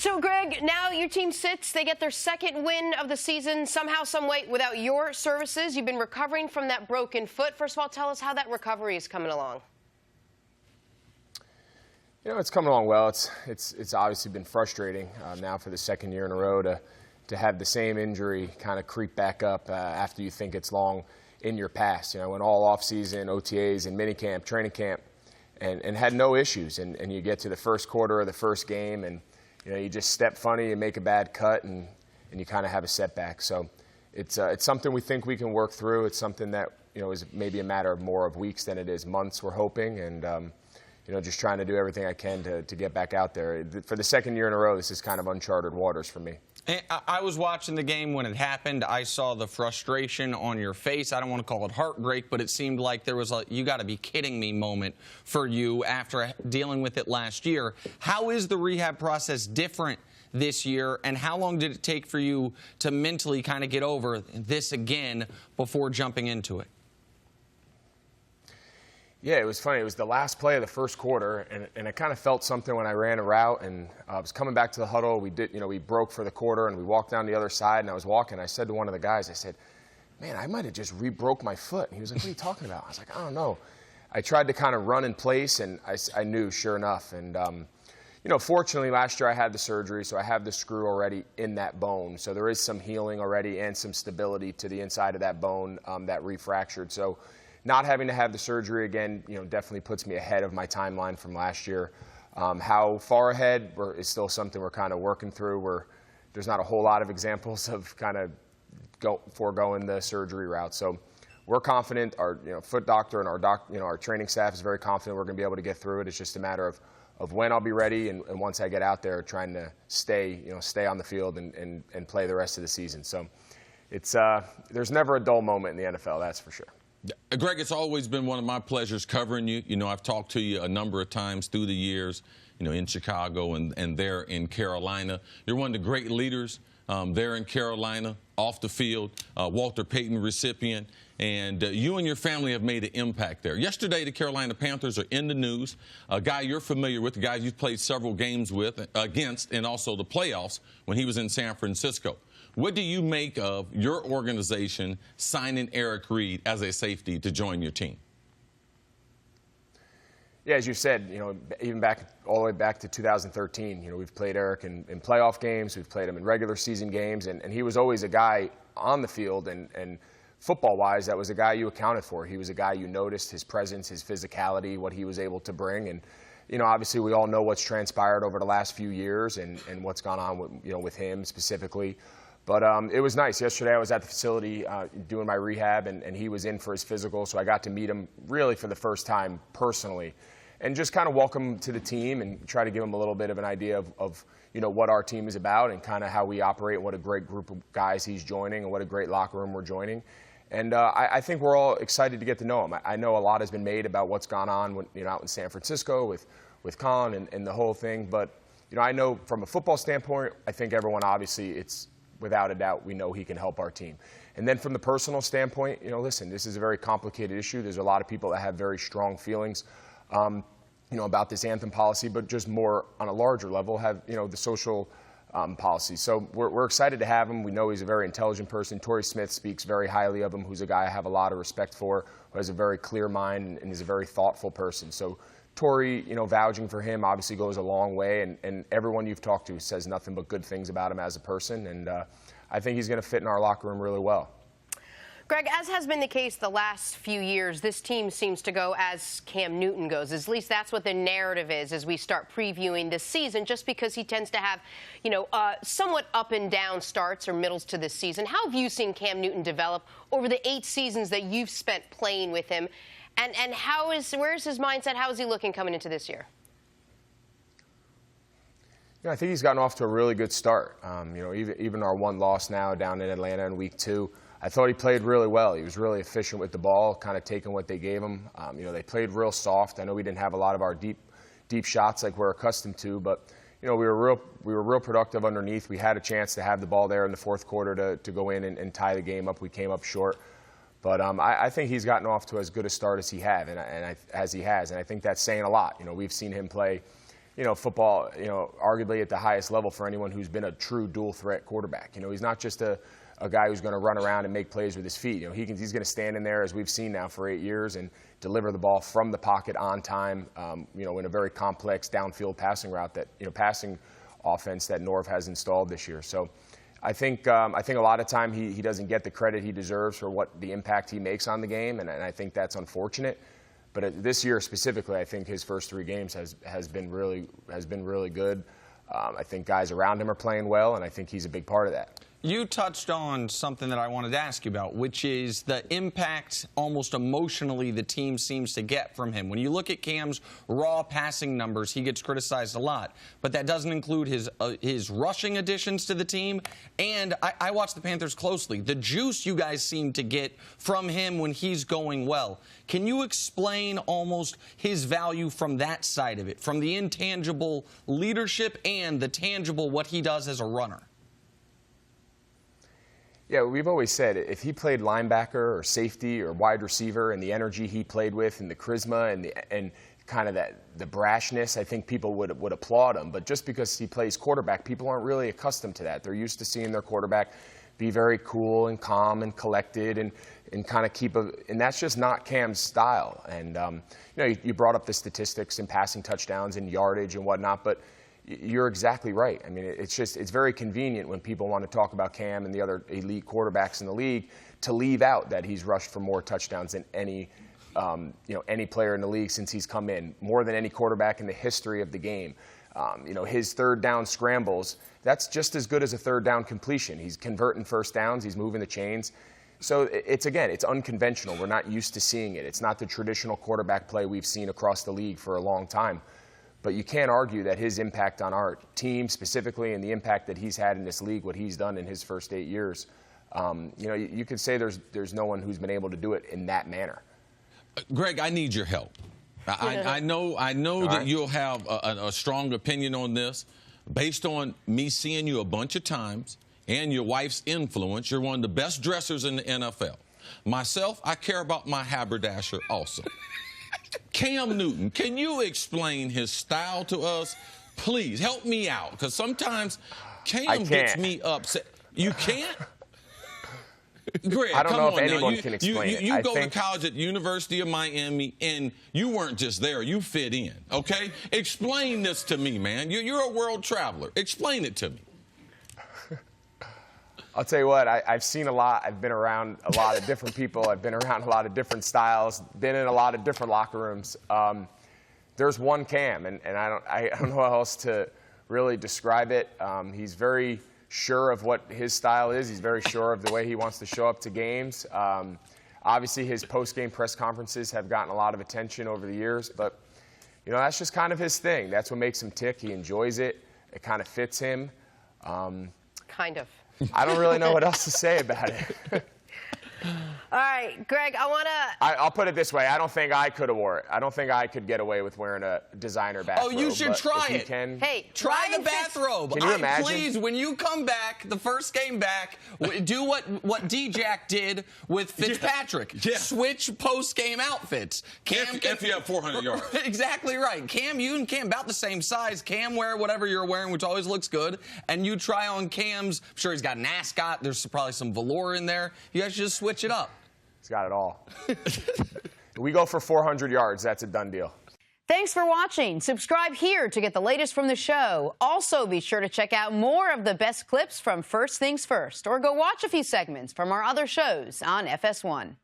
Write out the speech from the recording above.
So, Greg, now your team sits. They get their second win of the season somehow, some way, without your services. You've been recovering from that broken foot. First of all, tell us how that recovery is coming along. You know, it's coming along well. It's obviously been frustrating now for the second year in a row to have the same injury kind of creep back up after you think it's long in your past. You know, went all off-season, OTAs and minicamp, training camp, and had no issues. And you get to the first quarter of the first game, and you know, you just step funny and make a bad cut, and you kind of have a setback. So it's something we think we can work through. It's something that, you know, is maybe a matter of more of weeks than it is months, we're hoping. And, you know, just trying to do everything I can to get back out there. For the second year in a row, this is kind of uncharted waters for me. And I was watching the game when it happened. I saw the frustration on your face. I don't want to call it heartbreak, but it seemed like there was a "you got to be kidding me" moment for you after dealing with it last year. How is the rehab process different this year, and how long did it take for you to mentally kind of get over this again before jumping into it? Yeah, it was funny. It was the last play of the first quarter, and I kind of felt something when I ran a route, and I was coming back to the huddle. We broke for the quarter, and we walked down the other side, and I was walking. I said to one of the guys, I said, "Man, I might have just re-broke my foot." And he was like, "What are you talking about?" I was like, "I don't know." I tried to kind of run in place, and I knew, sure enough. And, you know, fortunately, last year I had the surgery, so I have the screw already in that bone. So there is some healing already and some stability to the inside of that bone that refractured. So not having to have the surgery again, you know, definitely puts me ahead of my timeline from last year. How far ahead is still something we're kind of working through. There's not a whole lot of examples of kind of foregoing the surgery route. So we're confident. Our foot doctor and our training staff is very confident we're going to be able to get through it. It's just a matter of when I'll be ready, and once I get out there, trying to stay on the field and play the rest of the season. So there's never a dull moment in the NFL, that's for sure. Greg, it's always been one of my pleasures covering you. You know, I've talked to you a number of times through the years, you know, in Chicago and there in Carolina. You're one of the great leaders there in Carolina, off the field, Walter Payton recipient, and you and your family have made an impact there. Yesterday, the Carolina Panthers are in the news. A guy you're familiar with, a guy you've played several games against, and also the playoffs when he was in San Francisco. What do you make of your organization signing Eric Reid as a safety to join your team? Yeah, as you said, you know, even all the way back to 2013, you know, we've played Eric in playoff games, we've played him in regular season games, and he was always a guy on the field and football-wise, that was a guy you accounted for. He was a guy you noticed, his presence, his physicality, what he was able to bring. And, you know, obviously we all know what's transpired over the last few years and what's gone on with him specifically. But it was nice. Yesterday I was at the facility doing my rehab, and he was in for his physical, so I got to meet him really for the first time personally and just kind of welcome him to the team and try to give him a little bit of an idea of you know, what our team is about and kind of how we operate, what a great group of guys he's joining and what a great locker room we're joining. And I think we're all excited to get to know him. I know a lot has been made about what's gone on out in San Francisco with Con and the whole thing, but you know, I know from a football standpoint, I think everyone obviously it's without a doubt, we know he can help our team. And then from the personal standpoint, you know, listen, this is a very complicated issue. There's a lot of people that have very strong feelings, you know, about this anthem policy, but just more on a larger level have, you know, the social policy. So we're excited to have him. We know he's a very intelligent person. Torrey Smith speaks very highly of him, who's a guy I have a lot of respect for, who has a very clear mind and is a very thoughtful person. So Torrey, you know, vouching for him obviously goes a long way, and everyone you've talked to says nothing but good things about him as a person, and I think he's going to fit in our locker room really well. Greg, as has been the case the last few years, this team seems to go as Cam Newton goes. At least that's what the narrative is as we start previewing this season, just because he tends to have, you know, somewhat up and down starts or middles to this season. How have you seen Cam Newton develop over the 8 seasons that you've spent playing with him? And where's his mindset? How is he looking coming into this year? Yeah, I think he's gotten off to a really good start. You know, even our one loss now down in Atlanta in week 2, I thought he played really well. He was really efficient with the ball, kind of taking what they gave him. You know, they played real soft. I know we didn't have a lot of our deep shots like we're accustomed to, but you know, we were real productive underneath. We had a chance to have the ball there in the fourth quarter to go in and tie the game up. We came up short. But I think he's gotten off to as good a start as he has, and I think that's saying a lot. You know, we've seen him play football, arguably at the highest level for anyone who's been a true dual threat quarterback. He's not just a guy who's going to run around and make plays with his feet. He's going to stand in there, as we've seen now for 8 years, and deliver the ball from the pocket on time, in a very complex downfield passing route passing offense that Norv has installed this year. So I think a lot of time he doesn't get the credit he deserves for what the impact he makes on the game, and I think that's unfortunate. But this year specifically, I think his first 3 games has been really good. I think guys around him are playing well, and I think he's a big part of that. You touched on something that I wanted to ask you about, which is the impact almost emotionally the team seems to get from him. When you look at Cam's raw passing numbers, he gets criticized a lot, but that doesn't include his rushing additions to the team. And I watch the Panthers closely. The juice you guys seem to get from him when he's going well. Can you explain almost his value from that side of it, from the intangible leadership and the tangible what he does as a runner? Yeah, we've always said if he played linebacker or safety or wide receiver, and the energy he played with and the charisma and kind of the brashness, I think people would applaud him. But just because he plays quarterback, people aren't really accustomed to that. They're used to seeing their quarterback be very cool and calm and collected and kind of and that's just not Cam's style. And you brought up the statistics and passing touchdowns and yardage and whatnot, but you're exactly right. I mean, it's very convenient when people want to talk about Cam and the other elite quarterbacks in the league to leave out that he's rushed for more touchdowns than any player in the league since he's come in, more than any quarterback in the history of the game. His third down scrambles, that's just as good as a third down completion. He's converting first downs. He's moving the chains. So it's unconventional. We're not used to seeing it. It's not the traditional quarterback play we've seen across the league for a long time. But you can't argue that his impact on our team specifically and the impact that he's had in this league, what he's done in his first 8 years, you could say there's no one who's been able to do it in that manner. Greg, I need your help. I know that you'll have a strong opinion on this. Based on me seeing you a bunch of times and your wife's influence, you're one of the best dressers in the NFL. Myself, I care about my haberdasher also. Cam Newton, can you explain his style to us? Please, help me out, because sometimes Cam gets me upset. You can't? Greg, I don't know if anyone can explain it. You go to college at University of Miami, and you weren't just there. You fit in, okay? Explain this to me, man. You're a world traveler. Explain it to me. I'll tell you what, I've seen a lot. I've been around a lot of different people. I've been around a lot of different styles, been in a lot of different locker rooms. There's one Cam, and I don't know how else to really describe it. He's very sure of what his style is. He's very sure of the way he wants to show up to games. Obviously, his post-game press conferences have gotten a lot of attention over the years, but that's just kind of his thing. That's what makes him tick. He enjoys it. It kind of fits him. Kind of. I don't really know what else to say about it. All right, Greg, I'll put it this way. I don't think I could have wore it. I don't think I could get away with wearing a designer bathrobe. Oh, you should try it. Hey, try the bathrobe. Can you imagine? Please, when you come back, the first game back, do what D-Jack did with Fitzpatrick. Yeah. Switch post-game outfits. If you have 400 yards. Exactly right. Cam, you and Cam about the same size. Cam wear whatever you're wearing, which always looks good. And you try on Cam's. I'm sure he's got an ascot. There's probably some velour in there. You guys should just switch it up. He's got it all. We go for 400 yards. That's a done deal. Thanks for watching. Subscribe here to get the latest from the show. Also, be sure to check out more of the best clips from First Things First, or go watch a few segments from our other shows on FS1.